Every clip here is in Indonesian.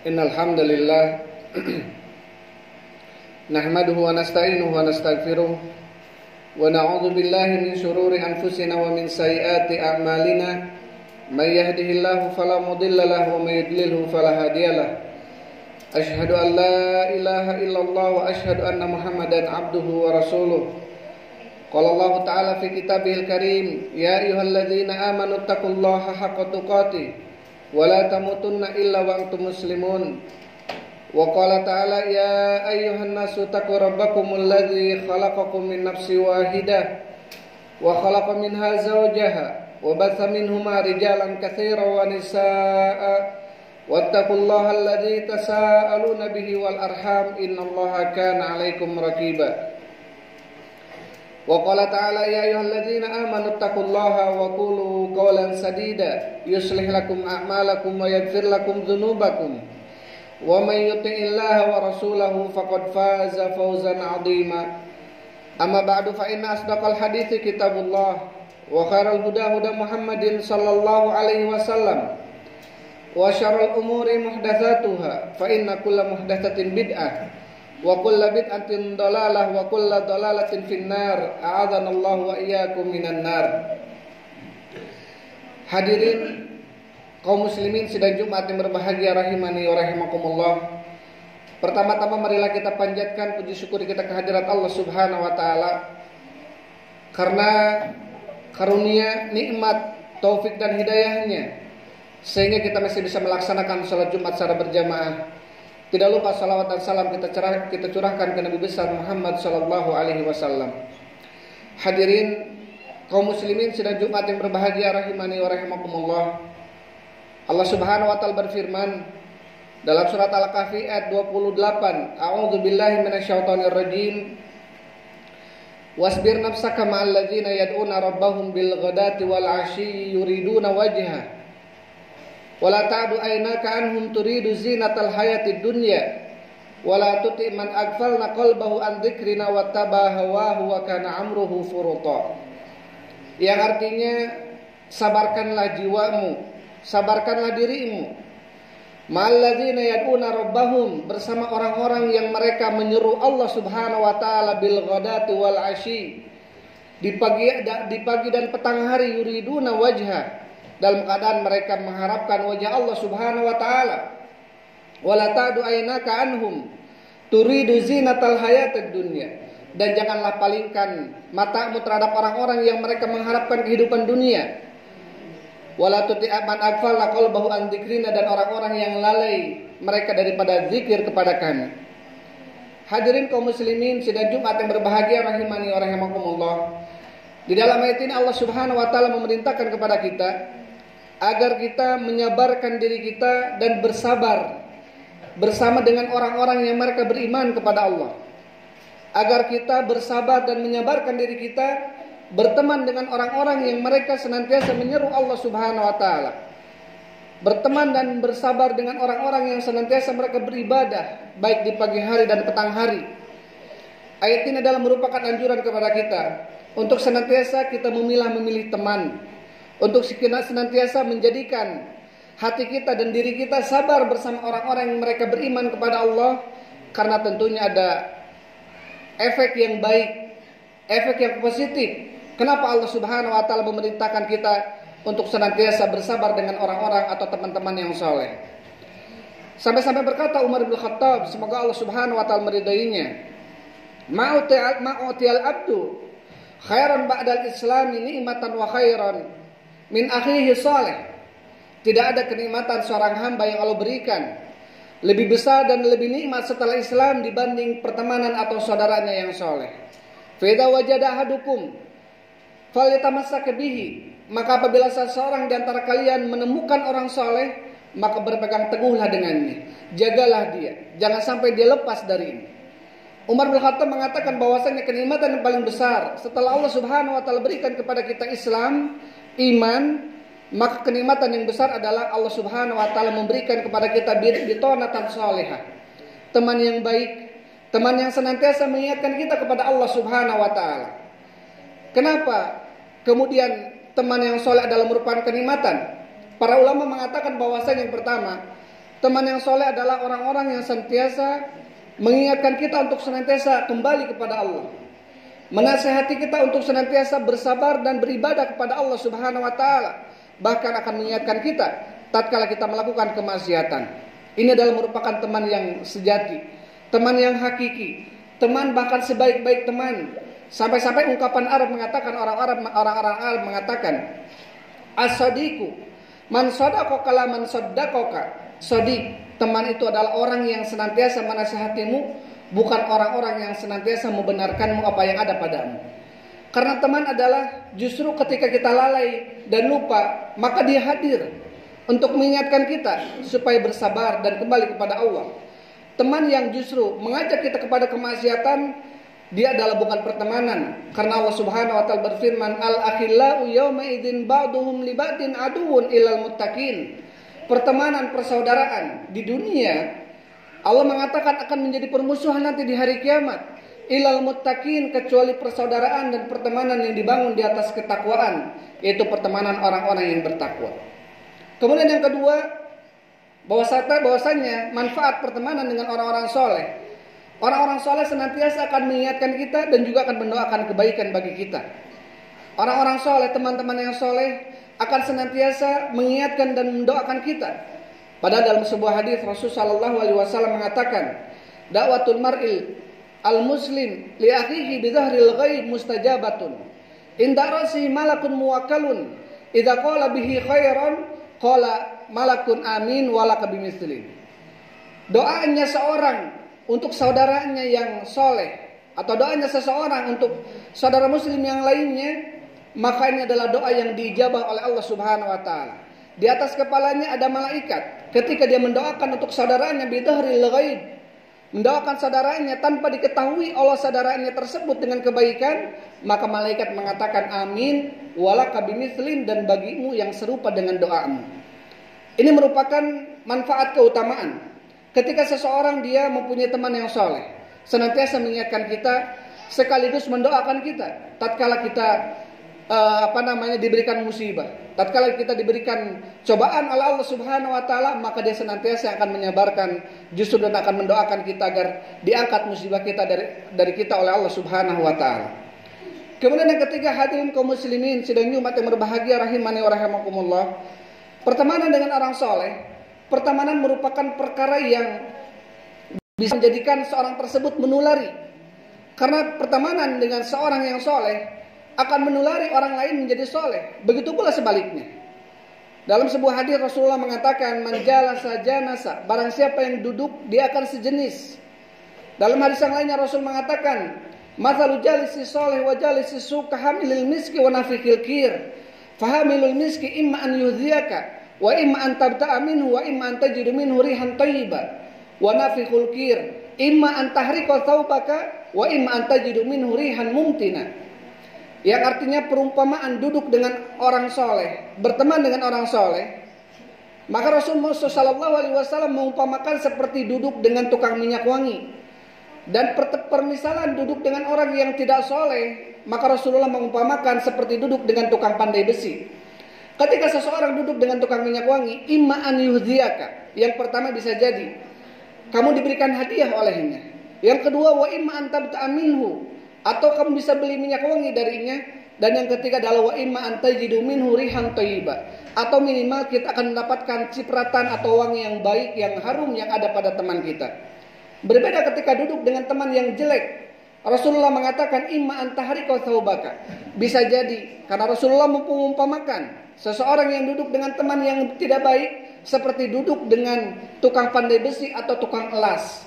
Innal hamdalillah nahmaduhu wa nasta'inuhu wa nastaghfiruh wa na'udzu billahi min shururi anfusina wa min sayyiati a'malina may yahdihillahu fala mudilla lahu wa may yudlilhu fala hadiyalah. Asyhadu an la ilaha illallah wa asyhadu anna Muhammadan abduhu wa rasuluh. Qala Allah ta'ala fi kitabihil karim, ya ayyuhalladzina amanu taqullaha haqqa tuqatih wa la tamutunna illa wa antum muslimun. Wa qala ta'ala ya ayyuhan nasu taqu rabbakumul ladzi khalaqakum min nafsin wahidah wa khalaqa minha zawjaha wa batha minhuma rijalan katsiran wa nisaa'a wattaqullaha alladzi tasaaluna bihi wal arham innallaha kana 'alaikum raqiba. Wa qala ta'ala ya ayyuhalladzina amanu taqullaha wa qulu qawlan sadida yuslih lakum a'malakum wa yaghfir lakum dzunubakum wa may yuti'illaha wa rasulahu faqad faza fawzan 'azima. Amma ba'du fa inna asdaqal hadithi kitabullah wa khairal huda huda Muhammadin sallallahu alaihi wasallam wa syarrul umuri muhdatsatuha fa inna kulla muhdatsatin bid'ah wa kulla bid'atin dalalah wa kulla dalalatin finnar. A'adzanallahu wa iyyakum minan nar. Hadirin kaum muslimin sidang Jumat yang berbahagia rahimani wa rahimakumullah. Pertama-tama marilah kita panjatkan puji syukur kita kehadirat Allah Subhanahu wa taala karena karunia, nikmat, taufik dan hidayahnya sehingga kita masih bisa melaksanakan salat Jumat secara berjamaah. Tidak lupa salawat dan salam kita curahkan ke Nabi besar Muhammad sallallahu alaihi wasallam. Hadirin kaum muslimin sidang Jumat yang berbahagia rahimani wa rahimakumullah. Allah Subhanahu wa taala berfirman dalam surat Al-Kahfi ayat 28, A'udzu billahi minasyaitonir rajim. Wasbir nafsaka ma'al ladzina yad'una rabbahum bil ghadati wal 'ashyi yuriduna wajha. Wala ta'du aynaka anhum turidu zinatal hayatid dunya wala tuti man aghfalna qalbahu an dzikrina wattaba hawahu wa kana amruhu furuta. Yang artinya sabarkanlah jiwamu, sabarkanlah dirimu ma'alladzina yad'una rabbahum, bersama orang-orang yang mereka menyeru Allah Subhanahu wa taala bil ghadati wal 'ashyi, di pagi dan petang hari, yuriduna wajha, dalam keadaan mereka mengharapkan wajah Allah Subhanahu wa taala. Wala ta'du aynaka anhum turidu zinatal hayatid dunya, dan janganlah palingkan matamu terhadap orang-orang yang mereka mengharapkan kehidupan dunia. Wala tuti' man aghfalna qalbahu an dzikrina, dan orang-orang yang lalai mereka daripada zikir kepada kami. Hadirin kaum muslimin sidang Jumat yang berbahagia rahimani wa rahimakumullah. Di dalam ayat ini Allah Subhanahu wa taala memerintahkan kepada kita agar kita menyabarkan diri kita dan bersabar bersama dengan orang-orang yang mereka beriman kepada Allah. Agar kita bersabar dan menyabarkan diri kita berteman dengan orang-orang yang mereka senantiasa menyeru Allah Subhanahu wa taala. Berteman dan bersabar dengan orang-orang yang senantiasa mereka beribadah baik di pagi hari dan petang hari. Ayat ini adalah merupakan anjuran kepada kita untuk senantiasa kita memilih teman, untuk senantiasa menjadikan hati kita dan diri kita sabar bersama orang-orang yang mereka beriman kepada Allah, karena tentunya ada efek yang baik, efek yang positif. Kenapa Allah Subhanahu wa taala memerintahkan kita untuk senantiasa bersabar dengan orang-orang atau teman-teman yang soleh? Sampai-sampai berkata Umar bin Khattab, semoga Allah Subhanahu wa taala meridainya, ma'utiyal abdu khairan ba'dal islami ni'matan wa khairan min akhihi salih. Tidak ada kenikmatan seorang hamba yang Allah berikan lebih besar dan lebih nikmat setelah Islam dibanding pertemanan atau saudaranya yang soleh. Fa idza wajada ahadukum falyatamassak bihi, maka apabila seseorang di antara kalian menemukan orang soleh, maka berpegang teguhlah dengannya, jagalah dia, jangan sampai dia lepas dari ini. Umar bin Khattab mengatakan bahwasanya kenikmatan yang paling besar setelah Allah Subhanahu wa taala berikan kepada kita Islam, iman, maka kenikmatan yang besar adalah Allah Subhanahu wa taala memberikan kepada kita bitonatan salihah, teman yang baik, teman yang senantiasa mengingatkan kita kepada Allah Subhanahu wa taala. Kenapa kemudian teman yang soleh adalah merupakan kenikmatan? Para ulama mengatakan bahwasanya yang pertama, Teman yang soleh adalah orang-orang yang senantiasa mengingatkan kita untuk senantiasa kembali kepada Allah, menasihati kita untuk senantiasa bersabar dan beribadah kepada Allah Subhanahu wa taala, bahkan akan mengingatkan kita tatkala kita melakukan kemaksiatan. Ini adalah merupakan teman yang sejati, teman yang hakiki, teman bahkan sebaik-baik teman. Sampai-sampai ungkapan Arab mengatakan, orang-orang Arab mengatakan, as-sadiqu man sadaqaka la man saddaqaka. Sadiq, teman itu adalah orang yang senantiasa menasihatimu, bukan orang-orang yang senantiasa membenarkanmu apa yang ada padamu. Karena teman adalah justru ketika kita lalai dan lupa, maka dia hadir untuk mengingatkan kita supaya bersabar dan kembali kepada Allah. Teman yang justru mengajak kita kepada kemaksiatan, dia adalah bukan pertemanan. Karena Allah Subhanahu wa taala berfirman, al-akhillau yawma idzin ba'duhum li ba'din aduwwun ilal muttaqin. Pertemanan, persaudaraan di dunia Allah mengatakan akan menjadi permusuhan nanti di hari kiamat. Ilal muttaqin, kecuali persaudaraan dan pertemanan yang dibangun di atas ketakwaan, yaitu pertemanan orang-orang yang bertakwa. Kemudian yang kedua, bahwasanya manfaat pertemanan dengan orang-orang soleh. Orang-orang soleh senantiasa akan mengingatkan kita dan juga akan mendoakan kebaikan bagi kita. Orang-orang soleh, teman-teman yang soleh akan senantiasa mengingatkan dan mendoakan kita. Padahal dalam sebuah hadis Rasulullah SAW mengatakan, dakwatul mar'il al-muslim li akhihi bi dhahril ghaib mustajabatun. Inda ra'sihi malakun muwakkalun. Idza qala bihi khairan qala malakun amin walaka bimithli. Doanya seorang untuk saudaranya yang soleh, atau doanya seseorang untuk saudara muslim yang lainnya, maka ini adalah doa yang diijabah oleh Allah Subhanahu wa taala. Di atas kepalanya ada malaikat. Ketika dia mendoakan untuk saudaranya bidhahril ghaib, mendoakan saudaranya tanpa diketahui oleh saudaranya tersebut dengan kebaikan, maka malaikat mengatakan amin walaka bimithlin, dan bagimu yang serupa dengan doamu. Ini merupakan manfaat keutamaan. Ketika seseorang dia mempunyai teman yang soleh, senantiasa mengingatkan kita sekaligus mendoakan kita tatkala kita diberikan musibah, tatkala kita diberikan cobaan oleh Allah Subhanahu wa taala, maka dia senantiasa akan menyabarkan justru dan akan mendoakan kita agar diangkat musibah kita dari kita oleh Allah Subhanahu wa taala. Kemudian yang ketiga, hadirin kaum muslimin sidang Jumat yang berbahagia rahimani wa rahimakumullah. Pertemanan dengan orang soleh, pertemanan merupakan perkara yang bisa menjadikan seorang tersebut menulari. Karena pertemanan dengan seorang yang soleh akan menulari orang lain menjadi soleh. Begitu pula sebaliknya. Dalam sebuah hadis Rasulullah mengatakan, man jalasa janasa, barang siapa yang duduk dia akan sejenis. Dalam hadis yang lainnya Rasul mengatakan, mathalu jalisi soleh wa jalisi su kahamilil miski wa nafiqil kir. Fahamilul miski imma an yudhiyaka wa imma an tabta'a minhu wa imma an tajidu minhu rihan tayyiba. Wa nafiqul kir imma an tahriqa thawbaka wa imma an tajidu minhu rihan mumtina. Yang artinya perumpamaan duduk dengan orang soleh, berteman dengan orang soleh. Maka Rasulullah SAW mengumpamakan seperti duduk dengan tukang minyak wangi. Dan permisalan duduk dengan orang yang tidak soleh, maka Rasulullah mengumpamakan seperti duduk dengan tukang pandai besi. Ketika seseorang duduk dengan tukang minyak wangi, imma an yuhdiyaka. Yang pertama bisa jadi kamu diberikan hadiah olehnya. Yang kedua, wa imma an tabta'a minhu, atau kamu bisa beli minyak wangi darinya. Dan yang ketiga adalah wa imma an tajidu minhu rihan thayyiba, atau minimal kita akan mendapatkan cipratan atau wangi yang baik, yang harum yang ada pada teman kita. Berbeda ketika duduk dengan teman yang jelek. Rasulullah mengatakan imma an tahriqa thawbaka. Bisa jadi karena Rasulullah mengumpamakan seseorang yang duduk dengan teman yang tidak baik seperti duduk dengan tukang pandai besi atau tukang elas.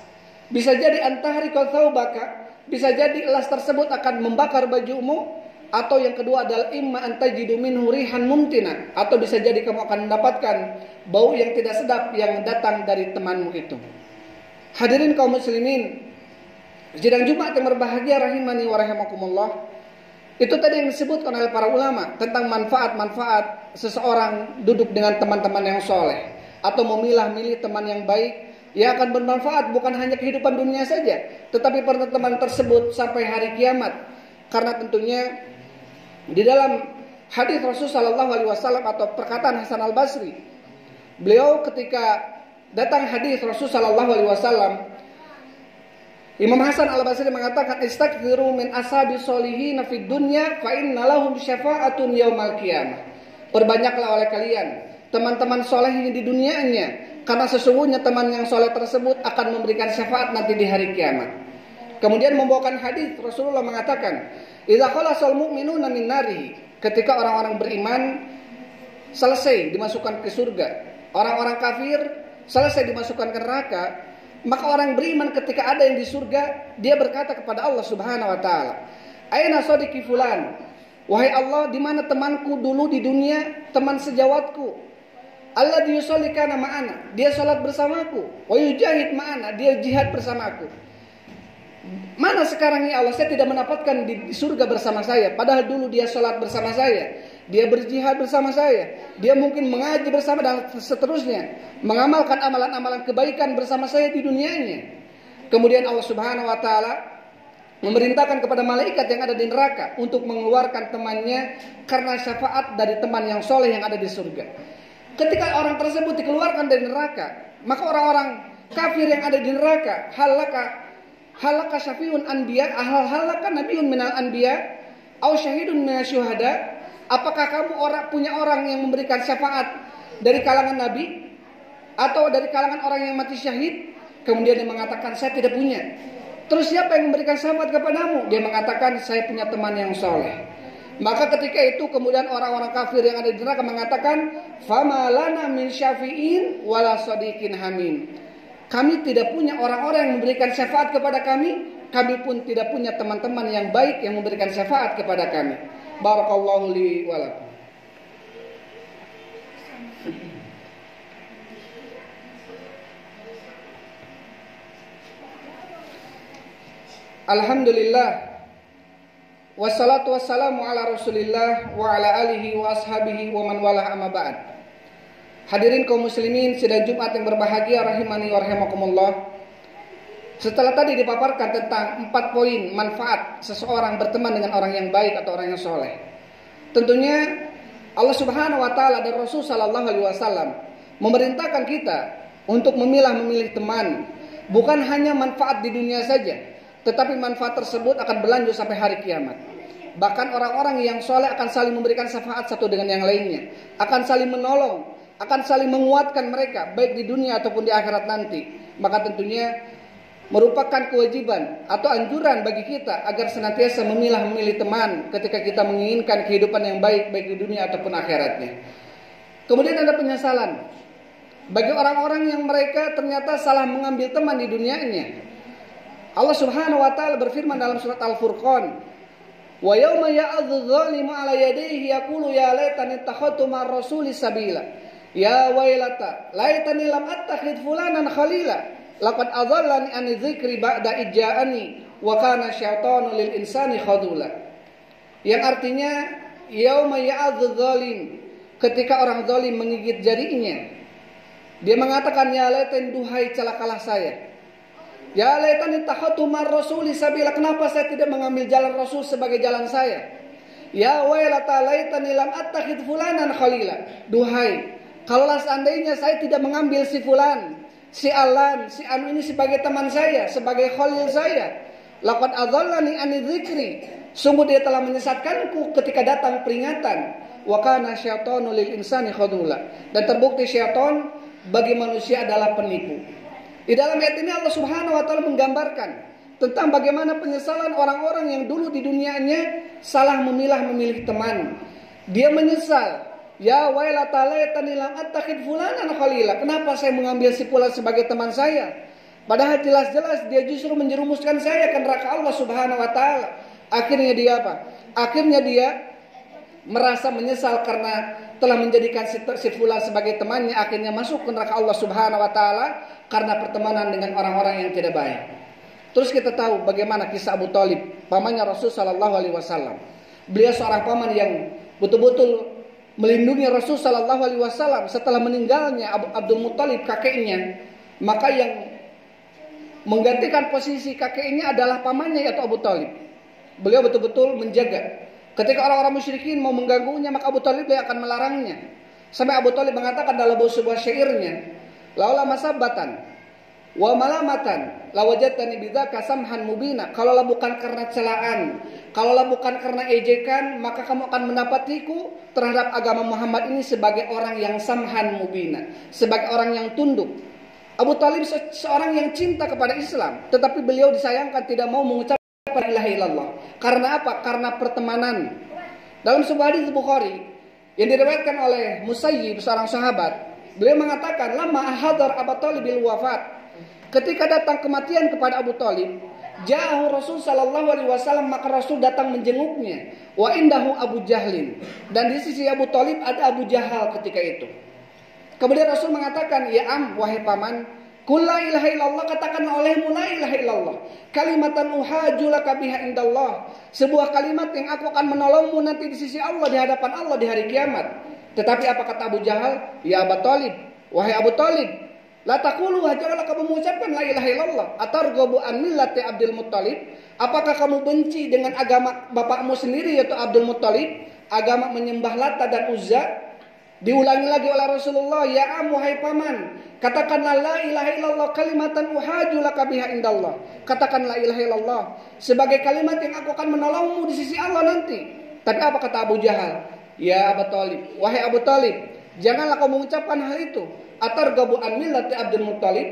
Bisa jadi an tahriqa thawbaka, bisa jadi elas tersebut akan membakar bajumu. Atau yang kedua adalah imma an tajidu minhu rihan mumtina, atau bisa jadi kamu akan mendapatkan bau yang tidak sedap yang datang dari temanmu itu. Hadirin kaum muslimin sidang Jumat yang berbahagia rahimani wa rahimakumullah. Itu tadi yang disebutkan oleh para ulama tentang manfaat-manfaat seseorang duduk dengan teman-teman yang soleh, atau memilah-milih teman yang baik yang akan bermanfaat bukan hanya kehidupan dunia saja, tetapi pada teman tersebut sampai hari kiamat. Karena tentunya di dalam hadis Rasul sallallahu alaihi wasallam atau perkataan Hasan Al-Basri, beliau ketika datang hadis Rasul sallallahu alaihi wasallam. Imam Hasan Al-Basri mengatakan istaghfiru min ashabi sholihin fid dunya fa inna lahum syafa'atun yaumal qiyamah. Perbanyaklah oleh kalian teman-teman soleh di dunianya, karena sesungguhnya teman yang soleh tersebut akan memberikan syafaat nanti di hari kiamat. Kemudian membawakan hadis Rasulullah mengatakan, idza khalasal mu'minuna min nari, ketika orang-orang beriman selesai dimasukkan ke surga, orang-orang kafir selesai dimasukkan ke neraka, maka orang beriman ketika ada yang di surga, dia berkata kepada Allah Subhanahu wa taala, "Aina shadiqi fulan?" Wahai Allah, di mana temanku dulu di dunia, teman sejawatku? Alladzi yusalli kana ma'ana, dia salat bersamaku, wa yujahid ma'ana, dia jihad bersamaku. Mana sekarang ya Allah, saya tidak mendapatkan di surga bersama saya, padahal dulu dia salat bersama saya, dia berjihad bersama saya, dia mungkin mengaji bersama dan seterusnya, mengamalkan amalan-amalan kebaikan bersama saya di dunianya. Kemudian Allah Subhanahu wa taala memerintahkan kepada malaikat yang ada di neraka untuk mengeluarkan temannya karena syafaat dari teman yang soleh yang ada di surga. Ketika orang tersebut dikeluarkan dari neraka, maka orang-orang kafir yang ada di neraka, halaka syafiun anbiya, halaka nabiun minal anbiya, au syahidun minasy syuhada. Apakah kamu punya orang yang memberikan syafaat dari kalangan nabi atau dari kalangan orang yang mati syahid? Kemudian dia mengatakan, saya tidak punya. Terus siapa yang memberikan syafaat kepadamu? Dia mengatakan, saya punya teman yang soleh. Maka ketika itu kemudian orang-orang kafir yang ada di neraka mengatakan, fama lana min syafi'in wala shadiqin hamim. Kami tidak punya orang-orang yang memberikan syafaat kepada kami pun tidak punya teman-teman yang baik yang memberikan syafaat kepada kami. Barakallahu li wa lakum. Alhamdulillah, wassalatu wassalamu ala rasulillah wa ala alihi wa ashabihi wa man walah amma ba'd. Hadirin kaum muslimin sidang Jumat yang berbahagia rahimani wa rahimakumullah. Setelah tadi dipaparkan tentang 4 poin manfaat seseorang berteman dengan orang yang baik atau orang yang soleh, tentunya Allah Subhanahu wa taala dan Rasul sallallahu alaihi wasallam memerintahkan kita untuk memilih teman, bukan hanya manfaat di dunia saja, tetapi manfaat tersebut akan berlanjut sampai hari kiamat. Bahkan orang-orang yang soleh akan saling memberikan syafaat satu dengan yang lainnya, akan saling menolong, akan saling menguatkan mereka baik di dunia ataupun di akhirat nanti. Maka tentunya merupakan kewajiban atau anjuran bagi kita agar senantiasa memilih teman ketika kita menginginkan kehidupan yang baik di dunia ataupun akhiratnya. Kemudian ada penyesalan bagi orang-orang yang mereka ternyata salah mengambil teman di dunianya. Allah Subhanahu wa taala berfirman dalam surat Al-Furqan, "Wa yauma ya'adzu dzalimu 'ala yadayhi yaqulu ya laitani ittakhadtu ma'ar rasuli sabila. Ya wailata, laitani lam attakhidh fulanan khalila. Laqad adallani an dzikri ba'da ija'ani wa kana syaitanu lil insani khadula." Yang artinya yauma ya'adzu dzalim, ketika orang zalim menggigit jarinya, dia mengatakan ya laitani, duhai celakalah saya. Ya laitani takhatu mar rasuli sabila, kenapa saya tidak mengambil jalan Rasul sebagai jalan saya? Ya wailata laitani lam attakhid fulanan khalila, duhai kalaulah seandainya saya tidak mengambil si fulan, si alan, si anu ini sebagai teman saya, sebagai khalil saya. Laqad adallani an dzikri, sungguh dia telah menyesatkanku ketika datang peringatan. Wa kana syaitanu lil insani khadula, dan terbukti syaitan bagi manusia adalah penipu. Di dalam ayat ini Allah Subhanahu wa taala menggambarkan tentang bagaimana penyesalan orang-orang yang dulu di dunianya salah memilih teman. Dia menyesal, ya wailata laitani lam attakhid fulanan khalila, kenapa saya mengambil si fulan sebagai teman saya? Padahal jelas-jelas dia justru menjerumuskan saya ke neraka Allah Subhanahu wa taala. Akhirnya dia apa? Akhirnya dia merasa menyesal karena telah menjadikan si fulan sebagai temannya, akhirnya masuk ke neraka Allah Subhanahu wa taala karena pertemanan dengan orang-orang yang tidak baik. Terus kita tahu bagaimana kisah Abu Thalib, pamannya Rasul sallallahu alaihi wasallam. Beliau seorang paman yang betul-betul melindungi Rasul sallallahu alaihi wasallam setelah meninggalnya Abdul Muthalib kakeknya. Maka yang menggantikan posisi kakeknya adalah pamannya yaitu Abu Thalib. Beliau betul-betul menjaga. Ketika orang-orang musyrikin mau mengganggunya, maka Abu Thalib akan melarangnya. Sampai Abu Thalib mengatakan dalam sebuah syairnya, laula masabbatan wa malamatan lawajadtani bidzaka samhan mubina. Kalaulah bukan karena celaan, kalaulah bukan karena ejekan, maka kamu akan mendapatiku terhadap agama Muhammad ini sebagai orang yang samhan mubina, sebagai orang yang tunduk. Abu Talib seorang yang cinta kepada Islam, tetapi beliau disayangkan tidak mau mengucapkan la ilaha illallah. Karena apa? Karena pertemanan. Dalam sebuah hadis Bukhari yang diriwayatkan oleh Musayyib, seorang sahabat, beliau mengatakan, "Lamma ahadar Abu Talib bil wafat." Ketika datang kematian kepada Abu Talib, ja'ahu Rasul sallallahu alaihi wasallam, maka Rasul datang menjenguknya. Wa indahu Abu Jahlin, dan di sisi Abu Talib ada Abu Jahal ketika itu. Kemudian Rasul mengatakan, "Ya am, wahai paman, qul la ilaha illallah, katakanlah olehmu la ilaha illallah. Kalimatan uhaju laka biha indallah, sebuah kalimat yang aku akan menolongmu nanti di sisi Allah, di hadapan Allah di hari kiamat." Tetapi apa kata Abu Jahal? "Ya Abu Talib, wahai Abu Talib, la taqulu, janganlah kamu mengucapkan la ilaha illallah. Atarghabu an millati Abdul Muttalib, apakah kamu benci dengan agama bapakmu sendiri yaitu Abdul Muttalib, agama menyembah Lata dan Uzza?" Diulangi lagi oleh Rasulullah, "Ya am, wahai paman, katakanlah la ilaha illallah, kalimatan uhaju laka biha indallah." Katakan la ilaha illallah sebagai kalimat yang aku akan menolongmu di sisi Allah nanti. Tapi apa kata Abu Jahal? "Ya Abu Talib, wahai Abu Talib, janganlah kau mengucapkan hal itu. Atarghabu an millati Abdul Muttalib."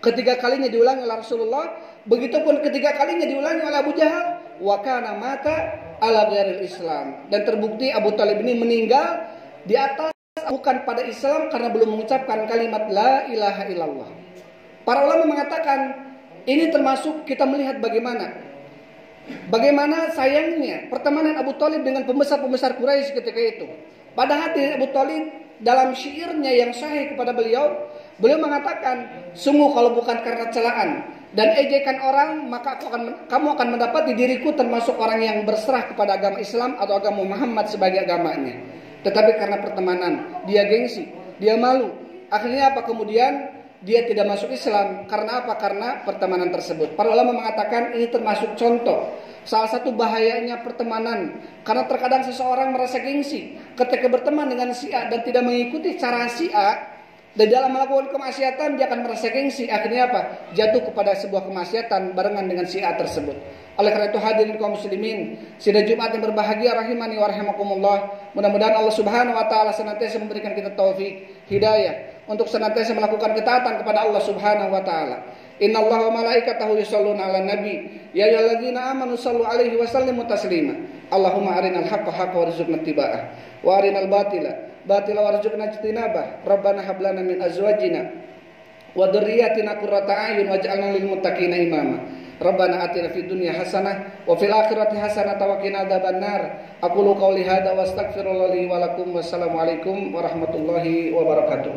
Ketiga kalinya diulangi oleh Rasulullah, begitupun ketiga kalinya diulangi oleh Abu Jahal. Wa kana mata ala ghairil Islam, dan terbukti Abu Talib ini meninggal di atas bukan pada Islam karena belum mengucapkan kalimat la ilaha illallah. Para ulama mengatakan ini termasuk kita melihat bagaimana sayangnya pertemanan Abu Talib dengan pembesar-pembesar Quraisy ketika itu. Pada hati Abu Talib dalam syairnya yang sahih kepada beliau mengatakan, "Sungguh kalau bukan karena celaan dan ejekan orang, maka kamu akan mendapat di diriku termasuk orang yang berserah kepada agama Islam atau agama Muhammad sebagai agamanya. Tetapi karena pertemanan, dia gengsi, dia malu. Akhirnya apa? Kemudian dia tidak masuk Islam. Karena apa? Karena pertemanan tersebut." Para ulama mengatakan ini termasuk contoh salah satu bahayanya pertemanan. Karena terkadang seseorang merasa gengsi ketika berteman dengan si A dan tidak mengikuti cara si A, dan dalam melakukan kemaksiatan dia akan merasa gengsi. Akhirnya apa? Jatuh kepada sebuah kemaksiatan barengan dengan si A tersebut. Oleh karena itu hadirin kaum muslimin, sidang Jumat yang berbahagia rahimani wa rahimakumullah, mudah-mudahan Allah Subhanahu wa taala senantiasa memberikan kita taufik, hidayah untuk senantiasa melakukan ketaatan kepada Allah Subhanahu wa taala. Innallaha wa malaikatahu yusholluna 'alan nabi, ya ayyuhalladzina amanu shallu 'alaihi wa sallimu taslima. Allahumma arinal haqqo haqqan warzuqna ittiba'ah, wa arinal batila batila warzuqna ijtinabah. Rabbana hab lana min azwajina wa dzurriyyatina qurrata a'yun waj'alna lil muttaqina imama. Rabbana atina fid dunya hasanah wa fil akhirati hasanah wa qina adzabannar. Aqulu qouli hadza wa astaghfirullah li wa lakum. Wassalamualaikum warahmatullahi wabarakatuh.